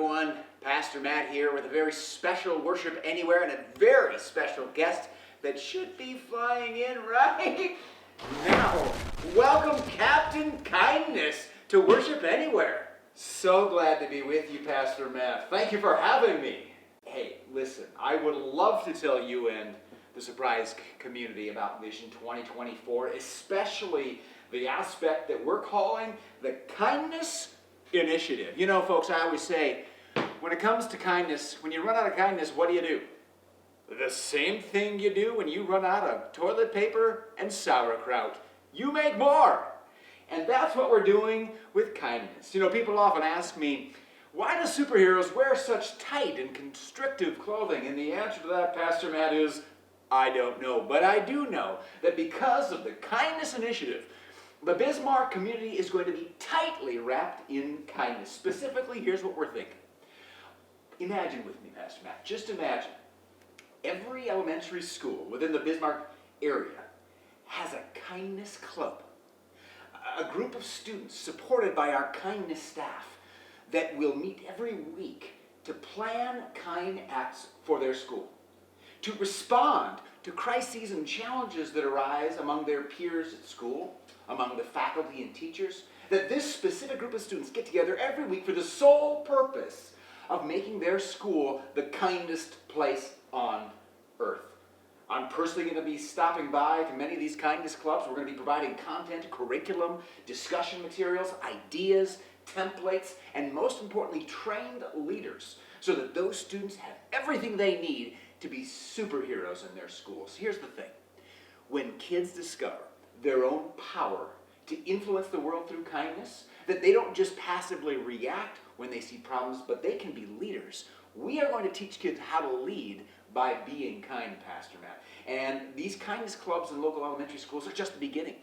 everyone. Pastor Matt here with a very special Worship Anywhere and a very special guest that should be flying in right now. Welcome, Captain Kindness, to Worship Anywhere. So glad to be with you, Pastor Matt. Thank you for having me. Hey, listen, I would love to tell you and the Surprise community about Vision 2024, especially the aspect that we're calling the Kindness Initiative. You know, folks, I always say, when it comes to kindness, when you run out of kindness, what do? The same thing you do when you run out of toilet paper and sauerkraut. You make more. And that's what we're doing with kindness. You know, people often ask me, why do superheroes wear such tight and constrictive clothing? And the answer to that, Pastor Matt, is, I don't know. But I do know that because of the Kindness Initiative, the Bismarck community is going to be tightly wrapped in kindness. Specifically, here's what we're thinking. Imagine with me, Pastor Matt, just imagine every elementary school within the Bismarck area has a kindness club. A group of students supported by our kindness staff that will meet every week to plan kind acts for their school, to respond to crises and challenges that arise among their peers at school, among the faculty and teachers, that this specific group of students get together every week for the sole purpose of making their school the kindest place on earth. I'm personally going to be stopping by to many of these kindness clubs. We're going to be providing content, curriculum, discussion materials, ideas, templates, and most importantly, trained leaders so that those students have everything they need to be superheroes in their schools. Here's the thing. When kids discover their own power to influence the world through kindness, that they don't just passively react when they see problems, but they can be leaders. We are going to teach kids how to lead by being kind, Pastor Matt. And these kindness clubs in local elementary schools are just the beginning.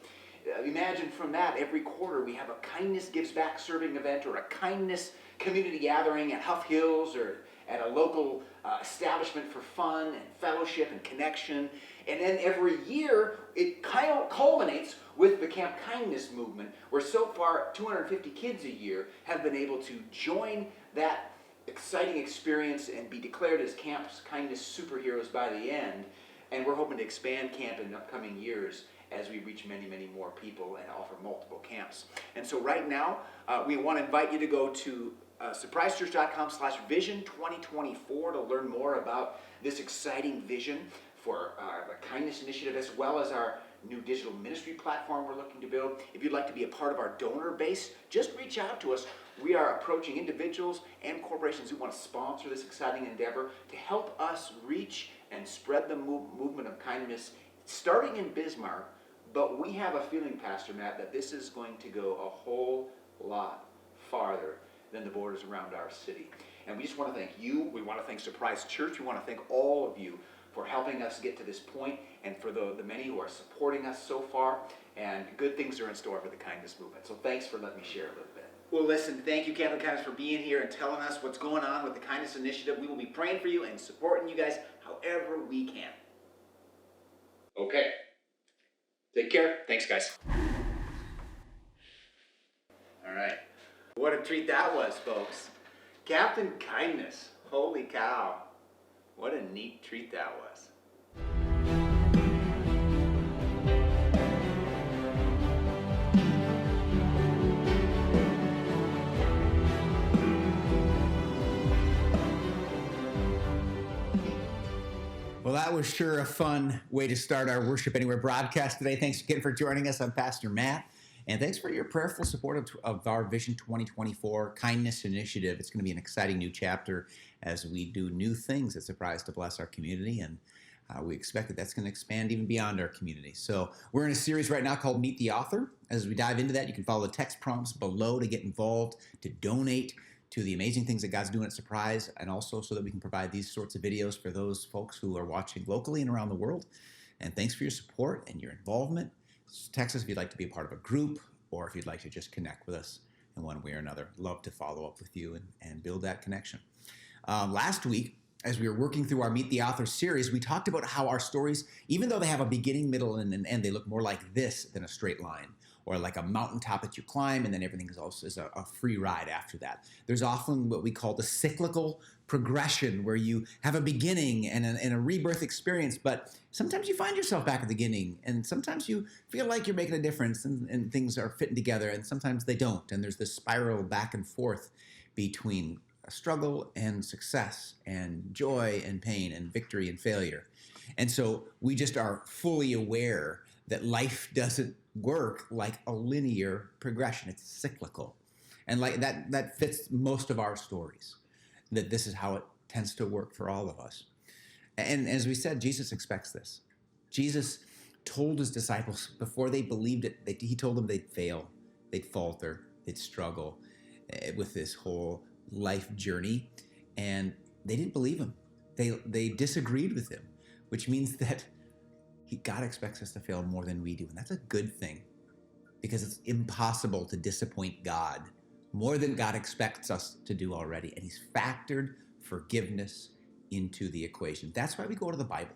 Imagine from that, every quarter we have a kindness gives back serving event or a kindness community gathering at Huff Hills or at a local establishment for fun and fellowship and connection. And then every year it kind of culminates with the Camp Kindness movement, where so far 250 kids a year have been able to join that exciting experience and be declared as Camp's Kindness superheroes by the end. And we're hoping to expand camp in upcoming years as we reach many, many more people and offer multiple camps. And so right now, we want to invite you to go to surprisechurch.com/vision2024 to learn more about this exciting vision for the Kindness Initiative, as well as our new digital ministry platform we're looking to build. If you'd like to be a part of our donor base, just reach out to us. We are approaching individuals and corporations who want to sponsor this exciting endeavor to help us reach and spread the movement of kindness, starting in Bismarck. But we have a feeling, Pastor Matt, that this is going to go a whole lot farther than the borders around our city. And we just want to thank you. We want to thank Surprise Church. We want to thank all of you for helping us get to this point, and for the many who are supporting us so far. And good things are in store for the kindness movement. So thanks for letting me share a little bit. Well, listen, thank you, Captain Kindness, for being here and telling us what's going on with the Kindness Initiative. We will be praying for you and supporting you guys however we can. Okay. Take care. Thanks, guys. All right. What a treat that was, folks. Captain Kindness. Holy cow. What a neat treat that was. Well, that was sure a fun way to start our Worship Anywhere broadcast today. Thanks again for joining us. I'm Pastor Matt, and thanks for your prayerful support of our Vision 2024 Kindness Initiative. It's going to be an exciting new chapter as we do new things at Surprise to bless our community, and we expect that that's going to expand even beyond our community. So we're in a series right now called Meet the Author. As we dive into that, you can follow the text prompts below to get involved, to donate to the amazing things that God's doing at Surprise, and also so that we can provide these sorts of videos for those folks who are watching locally and around the world. And thanks for your support and your involvement. Text us if you'd like to be a part of a group, or if you'd like to just connect with us in one way or another. Love to follow up with you and build that connection. Last week, as we were working through our Meet the Author series, we talked about how our stories, even though they have a beginning, middle, and an end, they look more like this than a straight line. or like a mountaintop that you climb, and then everything is also is a free ride after that. There's often what we call the cyclical progression, where you have a beginning and a rebirth experience, but sometimes you find yourself back at the beginning, and sometimes you feel like you're making a difference, and things are fitting together, and sometimes they don't, and there's this spiral back and forth between struggle and success, and joy and pain, and victory and failure. And so we just are fully aware that life doesn't work like a linear progression. It's cyclical. And like that fits most of our stories, that this is how it tends to work for all of us. And as we said, Jesus expects this. Jesus told his disciples before they believed it, he told them they'd fail, they'd falter, they'd struggle with this whole life journey. And they didn't believe him. They disagreed with him, which means that God expects us to fail more than we do. And that's a good thing, because it's impossible to disappoint God more than God expects us to do already. And he's factored forgiveness into the equation. That's why we go to the Bible,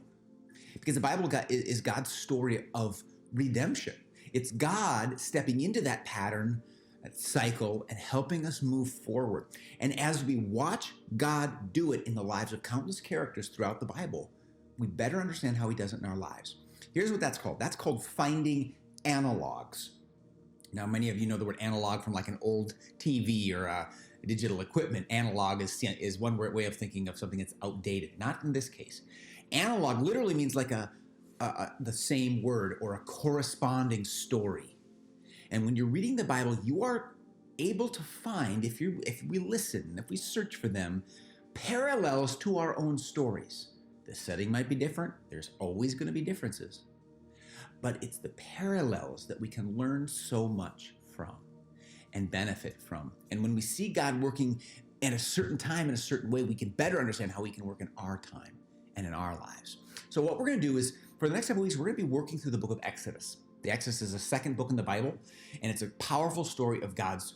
because the Bible is God's story of redemption. It's God stepping into that pattern, that cycle, and helping us move forward. And as we watch God do it in the lives of countless characters throughout the Bible, we better understand how he does it in our lives. Here's what that's called. That's called finding analogs. Now, many of you know the word analog from like an old TV or digital equipment. Analog is one way of thinking of something that's outdated. Not in this case. Analog literally means like the same word or a corresponding story. And when you're reading the Bible, you are able to find, if we listen, if we search for them, parallels to our own stories. The setting might be different. There's always going to be differences. But it's the parallels that we can learn so much from and benefit from. And when we see God working at a certain time in a certain way, we can better understand how he can work in our time and in our lives. So what we're going to do is, for the next couple of weeks, we're going to be working through the book of Exodus. The Exodus is the second book in the Bible, and it's a powerful story of God's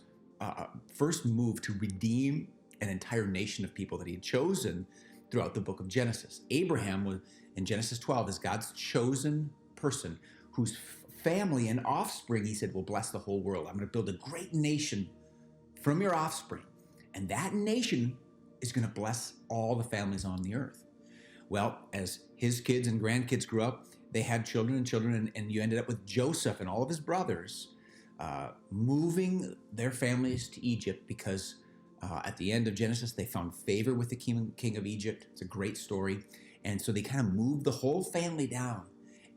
first move to redeem an entire nation of people that he had chosen throughout the book of Genesis. Abraham was, in Genesis 12, is God's chosen person whose family and offspring, he said, will bless the whole world. I'm going to build a great nation from your offspring, and that nation is going to bless all the families on the earth. Well, as his kids and grandkids grew up, they had children and children, and you ended up with Joseph and all of his brothers moving their families to Egypt because at the end of Genesis, they found favor with the king of Egypt. It's a great story. And so they kind of moved the whole family down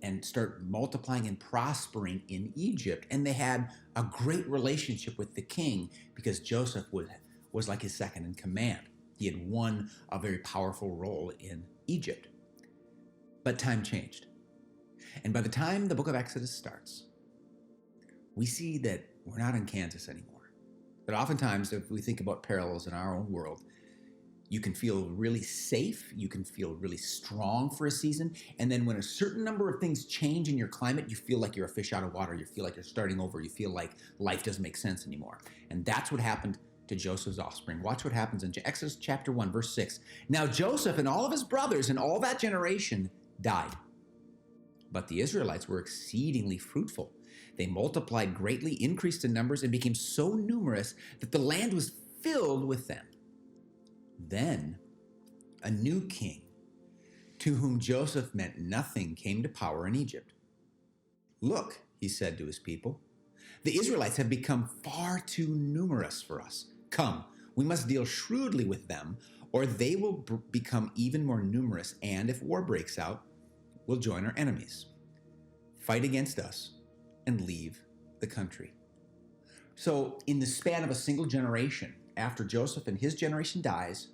and start multiplying and prospering in Egypt. And they had a great relationship with the king because Joseph was like his second in command. He had won a very powerful role in Egypt. But time changed. And by the time the book of Exodus starts, we see that we're not in Kansas anymore. But oftentimes, if we think about parallels in our own world, you can feel really safe, you can feel really strong for a season, and then when a certain number of things change in your climate, you feel like you're a fish out of water, you feel like you're starting over, you feel like life doesn't make sense anymore. And that's what happened to Joseph's offspring. Watch what happens in Exodus chapter 1, verse 6. Now Joseph and all of his brothers and all that generation died. But the Israelites were exceedingly fruitful. They multiplied greatly, increased in numbers, and became so numerous that the land was filled with them. Then a new king, to whom Joseph meant nothing, came to power in Egypt. Look, he said to his people, the Israelites have become far too numerous for us. Come, we must deal shrewdly with them, or they will become even more numerous, and if war breaks out, we'll join our enemies, fight against us, and leave the country. So in the span of a single generation, after Joseph and his generation dies,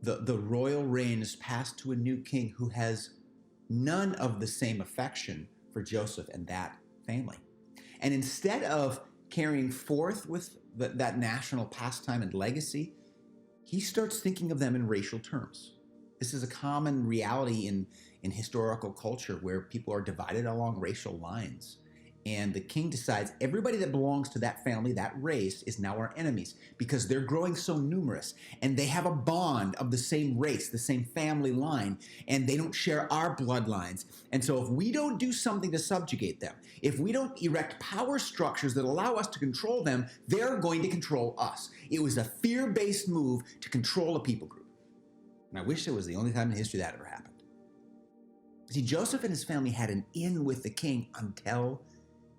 the royal reign is passed to a new king who has none of the same affection for Joseph and that family. And instead of carrying forth with that national pastime and legacy, he starts thinking of them in racial terms. This is a common reality in historical culture where people are divided along racial lines. And the king decides everybody that belongs to that family, that race, is now our enemies because they're growing so numerous and they have a bond of the same race, the same family line, and they don't share our bloodlines. And so if we don't do something to subjugate them, if we don't erect power structures that allow us to control them, they're going to control us. It was a fear-based move to control a people group. And I wish it was the only time in history that ever happened. See, Joseph and his family had an in with the king until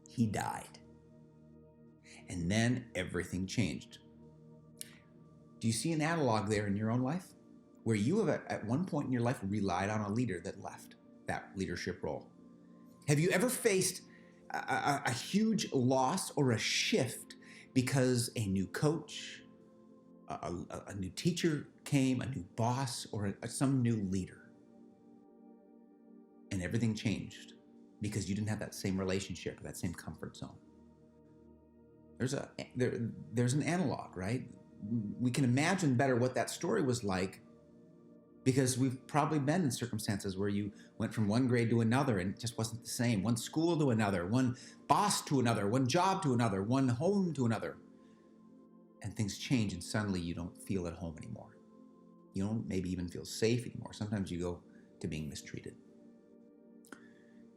he died. And then everything changed. Do you see an analog there in your own life? Where you have at one point in your life relied on a leader that left that leadership role? Have you ever faced a huge loss or a shift because a new coach, a new teacher came, a new boss, or some new leader? And everything changed because you didn't have that same relationship, that same comfort zone. There's an analog, right? We can imagine better what that story was like because we've probably been in circumstances where you went from one grade to another and it just wasn't the same. One school to another, one boss to another, one job to another, one home to another. And things change and suddenly you don't feel at home anymore. You don't maybe even feel safe anymore. Sometimes you go to being mistreated.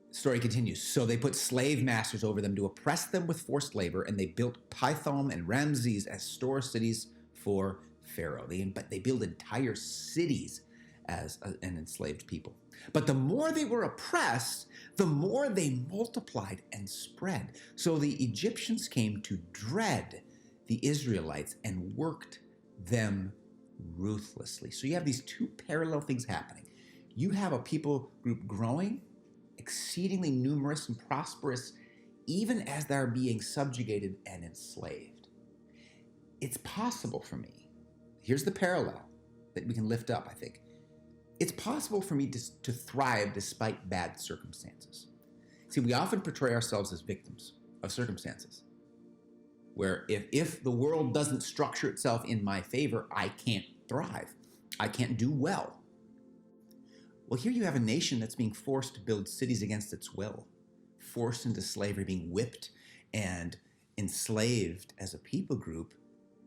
The story continues. So they put slave masters over them to oppress them with forced labor, and they built Pithom and Ramses as store cities for Pharaoh. But they built entire cities as an enslaved people. But the more they were oppressed, the more they multiplied and spread. So the Egyptians came to dread the Israelites and worked them ruthlessly. So you have these two parallel things happening. You have a people group growing, exceedingly numerous and prosperous, even as they're being subjugated and enslaved. It's possible for me. Here's the parallel that we can lift up, I think. It's possible for me to thrive despite bad circumstances. See, we often portray ourselves as victims of circumstances, where if the world doesn't structure itself in my favor, I can't thrive. I can't do well. Well, here you have a nation that's being forced to build cities against its will, forced into slavery, being whipped and enslaved as a people group.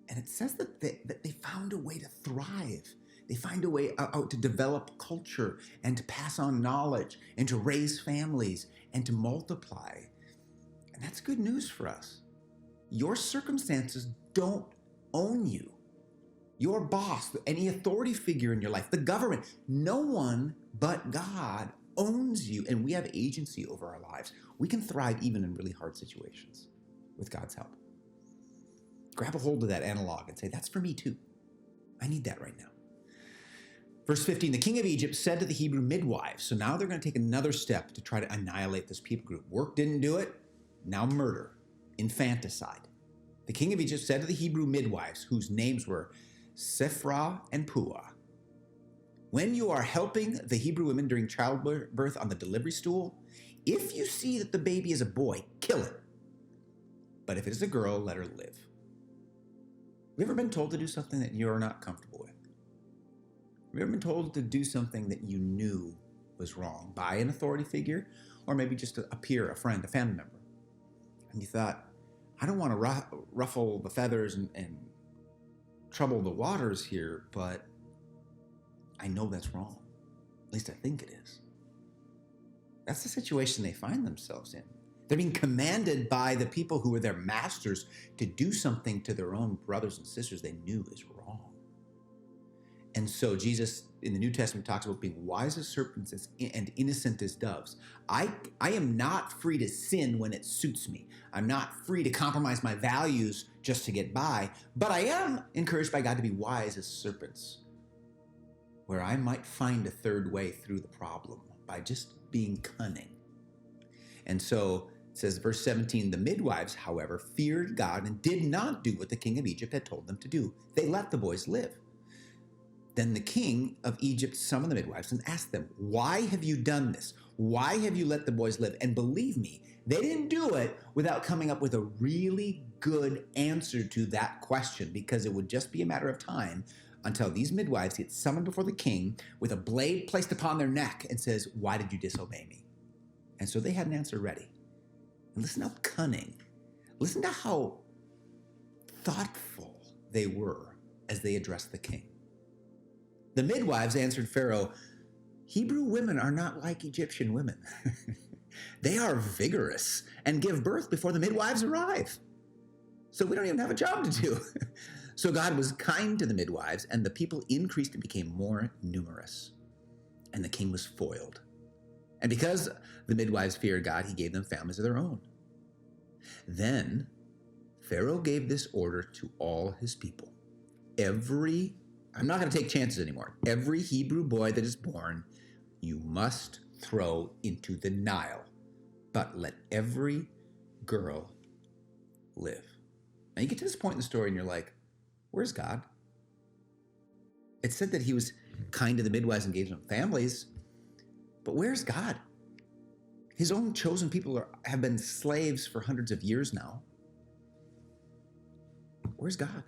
And it says that they found a way to thrive. They find a way out to develop culture and to pass on knowledge and to raise families and to multiply. And that's good news for us. Your circumstances don't own you. Your boss, any authority figure in your life, the government, no one but God owns you, and we have agency over our lives. We can thrive even in really hard situations with God's help. Grab a hold of that analog and say, that's for me too. I need that right now. Verse 15, the king of Egypt said to the Hebrew midwives, so now they're going to take another step to try to annihilate this people group. Work didn't do it, now murder, infanticide. The king of Egypt said to the Hebrew midwives, whose names were Shiphrah and Puah, when you are helping the Hebrew women during childbirth on the delivery stool, if you see that the baby is a boy, kill it. But if it is a girl, let her live. Have you ever been told to do something that you're not comfortable with? Have you ever been told to do something that you knew was wrong by an authority figure, or maybe just a peer, a friend, a family member? And you thought, I don't want to ruffle the feathers and trouble the waters here, but I know that's wrong. At least I think it is. That's the situation they find themselves in. They're being commanded by the people who are their masters to do something to their own brothers and sisters they knew is wrong. And so Jesus in the New Testament talks about being wise as serpents and innocent as doves. I am not free to sin when it suits me. I'm not free to compromise my values just to get by, but I am encouraged by God to be wise as serpents, where I might find a third way through the problem by just being cunning. And so it says, verse 17, the midwives, however, feared God and did not do what the king of Egypt had told them to do. They let the boys live. Then the king of Egypt summoned the midwives and asked them, why have you done this? Why have you let the boys live? And believe me, they didn't do it without coming up with a really good answer to that question, because it would just be a matter of time until these midwives get summoned before the king with a blade placed upon their neck and says, why did you disobey me? And so they had an answer ready. And listen how cunning. Listen to how thoughtful they were as they addressed the king. The midwives answered Pharaoh, Hebrew women are not like Egyptian women. They are vigorous and give birth before the midwives arrive. So we don't even have a job to do. So God was kind to the midwives, and the people increased and became more numerous. And the king was foiled. And because the midwives feared God, he gave them families of their own. Then Pharaoh gave this order to all his people. I'm not going to take chances anymore. Every Hebrew boy that is born, you must throw into the Nile. But let every girl live. Now you get to this point in the story and you're like, where's God? It said that he was kind to the midwives and gave them families, but where's God? His own chosen people have been slaves for hundreds of years now. Where's God?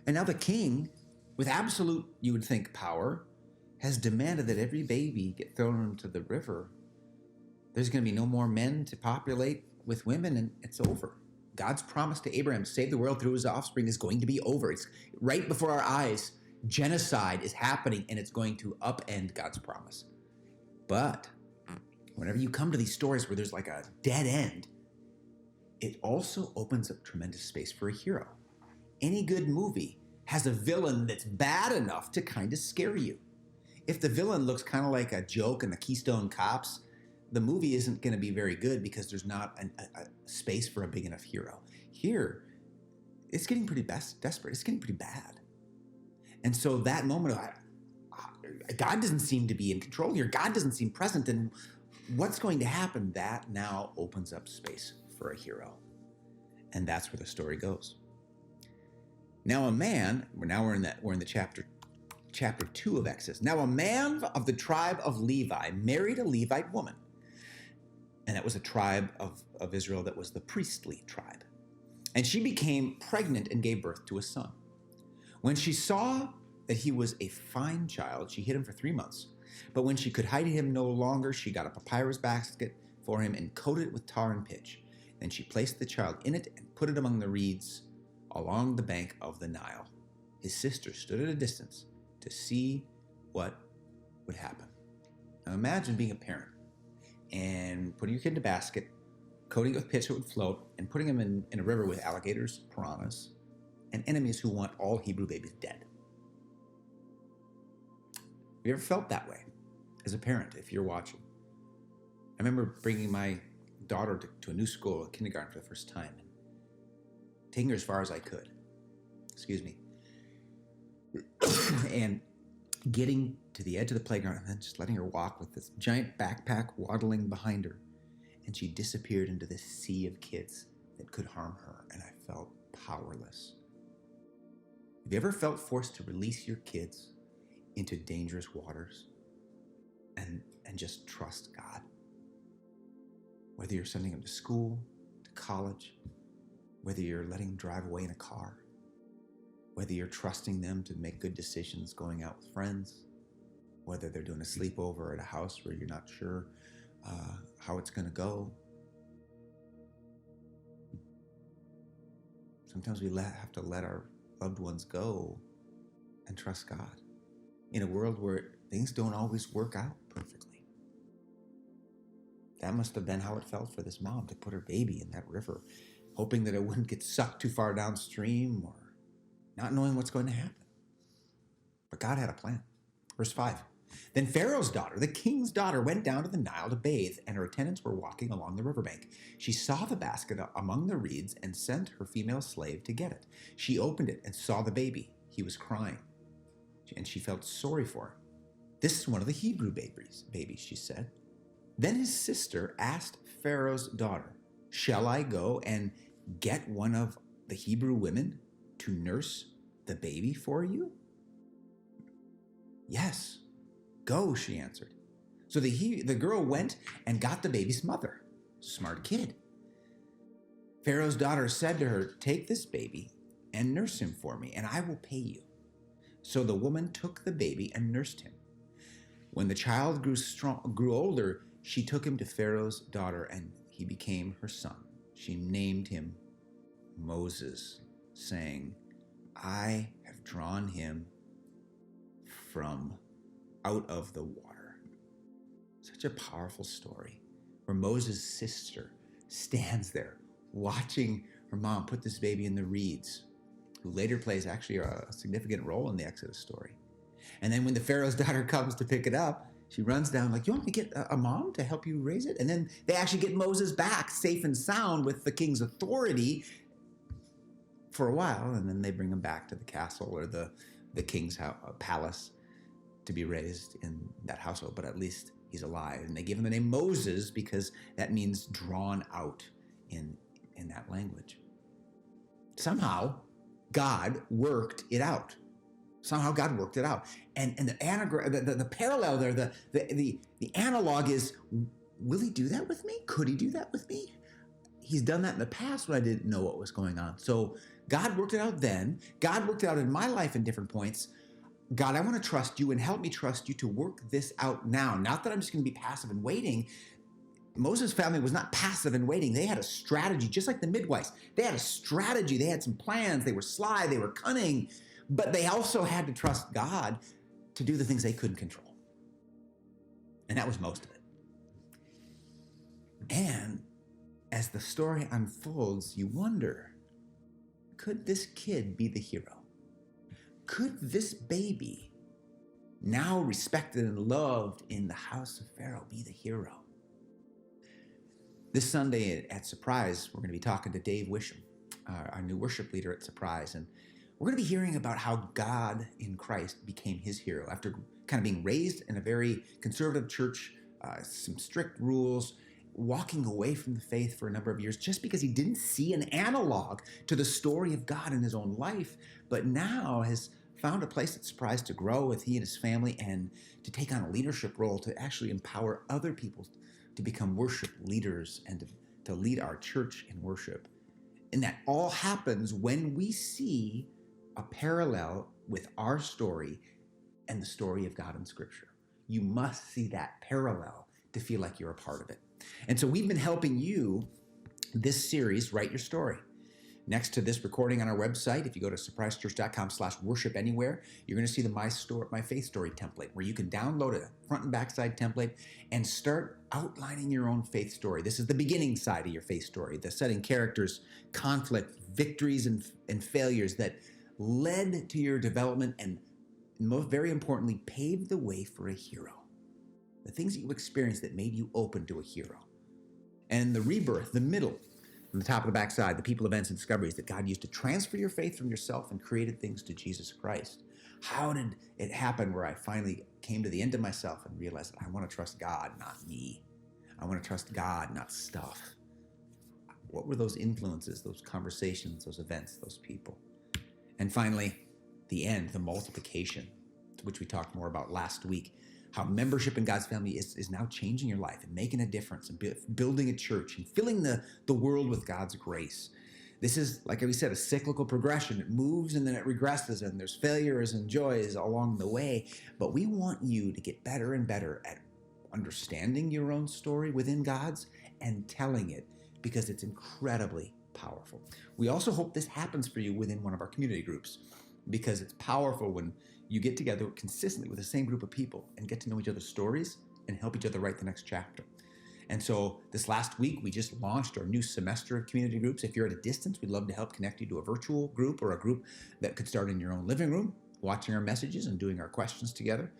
And now the king, with absolute, you would think, power, has demanded that every baby get thrown into the river. There's going to be no more men to populate with women, and it's over. God's promise to Abraham to save the world through his offspring is going to be over. It's right before our eyes. Genocide is happening, and it's going to upend God's promise. But whenever you come to these stories where there's like a dead end, it also opens up tremendous space for a hero. Any good movie has a villain that's bad enough to kind of scare you. If the villain looks kind of like a joke in the Keystone Cops, the movie isn't going to be very good because there's not a space for a big enough hero. Here, it's getting pretty desperate. It's getting pretty bad. And so that moment, God doesn't seem to be in control here. God doesn't seem present. And what's going to happen? That now opens up space for a hero. And that's where the story goes. Now a man, we're in the chapter 2 of Exodus. Now a man of the tribe of Levi married a Levite woman. And that was a tribe of Israel that was the priestly tribe. And she became pregnant and gave birth to a son. When she saw that he was a fine child, she hid him for 3 months. But when she could hide him no longer, she got a papyrus basket for him and coated it with tar and pitch. Then she placed the child in it and put it among the reeds along the bank of the Nile. His sister stood at a distance to see what would happen. Now imagine being a parent and putting your kid in a basket, coating it with pitch so it would float, and putting him in a river with alligators, piranhas, and enemies who want all Hebrew babies dead. Have you ever felt that way as a parent, if you're watching? I remember bringing my daughter to a new school, kindergarten, for the first time, and taking her as far as I could. And getting to the edge of the playground and then just letting her walk with this giant backpack waddling behind her. And she disappeared into this sea of kids that could harm her, and I felt powerless. Have you ever felt forced to release your kids into dangerous waters and just trust God? Whether you're sending them to school, to college, whether you're letting them drive away in a car, whether you're trusting them to make good decisions going out with friends, whether they're doing a sleepover at a house where you're not sure how it's going to go. Sometimes we have to let our loved ones go and trust God in a world where things don't always work out perfectly. That must have been how it felt for this mom to put her baby in that river, hoping that it wouldn't get sucked too far downstream or not knowing what's going to happen. But God had a plan. Verse 5. Then Pharaoh's daughter, the king's daughter, went down to the Nile to bathe, and her attendants were walking along the riverbank. She saw the basket among the reeds and sent her female slave to get it. She opened it and saw the baby. He was crying, and she felt sorry for him. This is one of the Hebrew babies, she said. Then his sister asked Pharaoh's daughter, shall I go and get one of the Hebrew women to nurse the baby for you? Yes, go, she answered. So the girl went and got the baby's mother. Smart kid. Pharaoh's daughter said to her, take this baby and nurse him for me, and I will pay you. So the woman took the baby and nursed him. When the child grew older, she took him to Pharaoh's daughter, and he became her son. She named him Moses, saying, I have drawn him from out of the water. Such a powerful story where Moses' sister stands there watching her mom put this baby in the reeds, who later plays actually a significant role in the Exodus story. And then when the Pharaoh's daughter comes to pick it up, she runs down like, you want me to get a mom to help you raise it? And then they actually get Moses back safe and sound with the king's authority for a while. And then they bring him back to the castle or the king's palace to be raised in that household. But at least he's alive. And they give him the name Moses because that means drawn out in that language. Somehow, God worked it out. Somehow God worked it out. And the anagram, the parallel there, the analog is, will he do that with me? Could he do that with me? He's done that in the past when I didn't know what was going on. So God worked it out then. God worked it out in my life in different points. God, I want to trust you and help me trust you to work this out now. Not that I'm just going to be passive and waiting. Moses' family was not passive and waiting. They had a strategy, just like the midwives. They had a strategy. They had some plans. They were sly. They were cunning. But they also had to trust God to do the things they couldn't control. And that was most of it. And as the story unfolds, you wonder, could this kid be the hero? Could this baby, now respected and loved in the house of Pharaoh, be the hero? This Sunday at Surprise, we're going to be talking to Dave Wisham, our new worship leader at Surprise. And we're going to be hearing about how God in Christ became his hero after kind of being raised in a very conservative church, some strict rules, walking away from the faith for a number of years just because he didn't see an analog to the story of God in his own life, but now has found a place at Surprise to grow with he and his family and to take on a leadership role to actually empower other people to become worship leaders and to lead our church in worship. And that all happens when we see a parallel with our story and the story of God in Scripture. You must see that parallel to feel like you're a part of it. And so we've been helping you this series, Write Your Story. Next to this recording on our website, if you go to surprisechurch.com/worship-anywhere, you're going to see the My Faith Story template where you can download a front and back side template and start outlining your own faith story. This is the beginning side of your faith story, the setting characters, conflict, victories, and failures that led to your development and, most very importantly, paved the way for a hero. The things that you experienced that made you open to a hero. And the rebirth, the middle, on the top of the backside, the people, events, and discoveries that God used to transfer your faith from yourself and created things to Jesus Christ. How did it happen where I finally came to the end of myself and realized that I want to trust God, not me. I want to trust God, not stuff. What were those influences, those conversations, those events, those people? And finally, the end, the multiplication, which we talked more about last week. How membership in God's family is now changing your life and making a difference and building a church and filling the world with God's grace. This is, like we said, a cyclical progression. It moves and then it regresses and there's failures and joys along the way. But we want you to get better and better at understanding your own story within God's and telling it because it's incredibly powerful. We also hope this happens for you within one of our community groups because it's powerful when you get together consistently with the same group of people and get to know each other's stories and help each other write the next chapter. And so this last week, we just launched our new semester of community groups. If you're at a distance, we'd love to help connect you to a virtual group or a group that could start in your own living room, watching our messages and doing our questions together.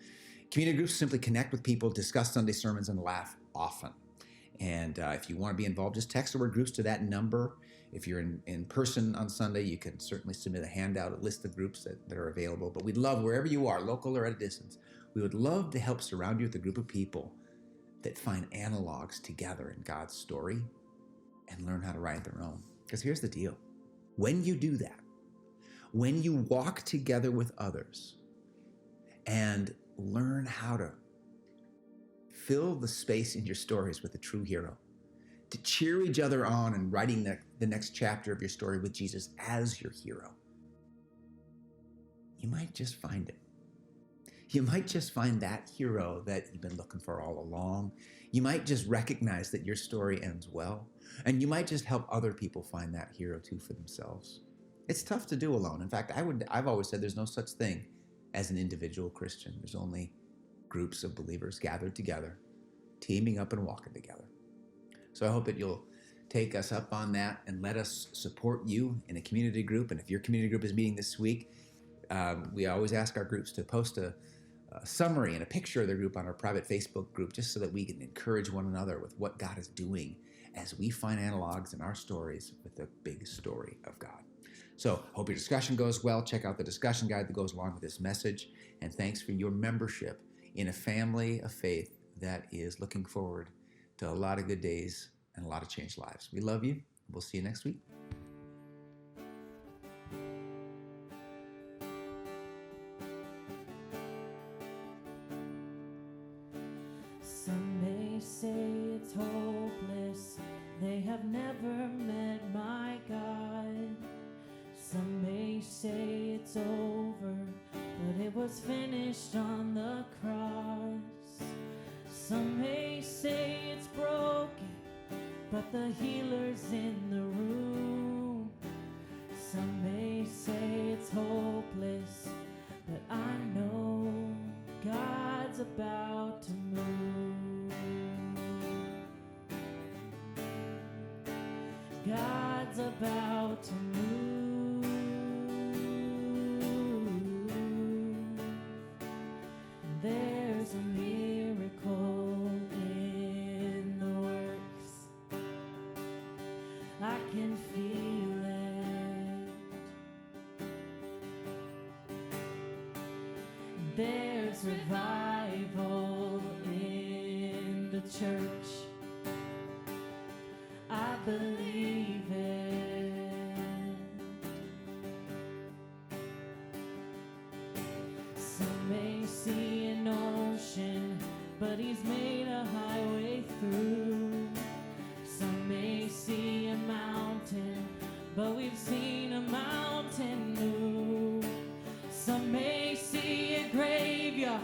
Community groups simply connect with people, discuss Sunday sermons, and laugh often. And if you want to be involved, just text the word groups to that number. If you're in person on Sunday, you can certainly submit a handout, a list of groups that are available. But we'd love, wherever you are, local or at a distance, we would love to help surround you with a group of people that find analogs together in God's story and learn how to write their own. Because here's the deal. When you do that, when you walk together with others and learn how to fill the space in your stories with a true hero, to cheer each other on and writing the next chapter of your story with Jesus as your hero, you might just find it. You might just find that hero that you've been looking for all along. You might just recognize that your story ends well, and you might just help other people find that hero too for themselves. It's tough to do alone. In fact, I've always said there's no such thing as an individual Christian. There's only groups of believers gathered together, teaming up and walking together. So I hope that you'll take us up on that and let us support you in a community group. And if your community group is meeting this week, we always ask our groups to post a summary and a picture of their group on our private Facebook group, just so that we can encourage one another with what God is doing as we find analogs in our stories with the big story of God. So hope your discussion goes well. Check out the discussion guide that goes along with this message. And thanks for your membership in a family of faith that is looking forward to a lot of good days and a lot of changed lives. We love you. We'll see you next week. Some may say it's hopeless, they have never met my God. Some may say it's over, but it was finished on the cross. Some may say it's broken, but the healer's in the room. Some may say it's hopeless, but I know God's about to move. God's about to move. There's a miracle in the works. I can feel it. There's revival in the church. I believe it. Some may see an ocean, but he's made a highway through. Some may see a mountain, but we've seen a mountain new. Some may see a graveyard,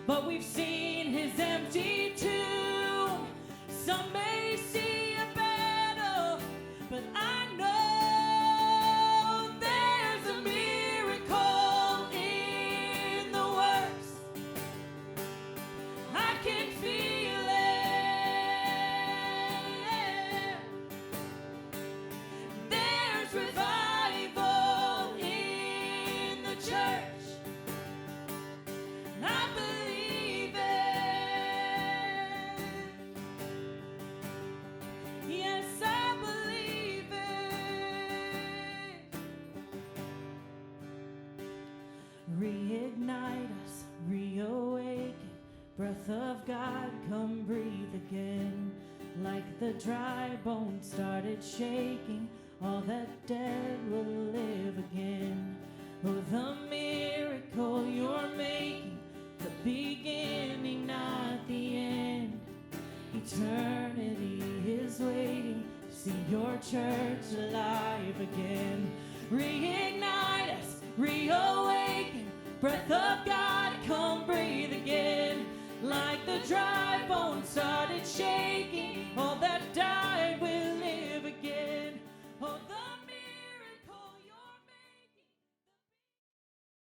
but we've seen his empty tomb. Some may see a battle, but I know there's a miracle in the works. I can feel it. There's revival in the church. I believe it. Yes, I believe it. Reignite us, reawaken. Breath of God, come breathe again. Like the dry bones started shaking, all that dead will live again. Oh, the miracle you're making, the beginning, not the end. Eternity is waiting to see your church alive again. Reignite us, reawaken. Breath of God, come breathe again. Like the dry bones started shaking.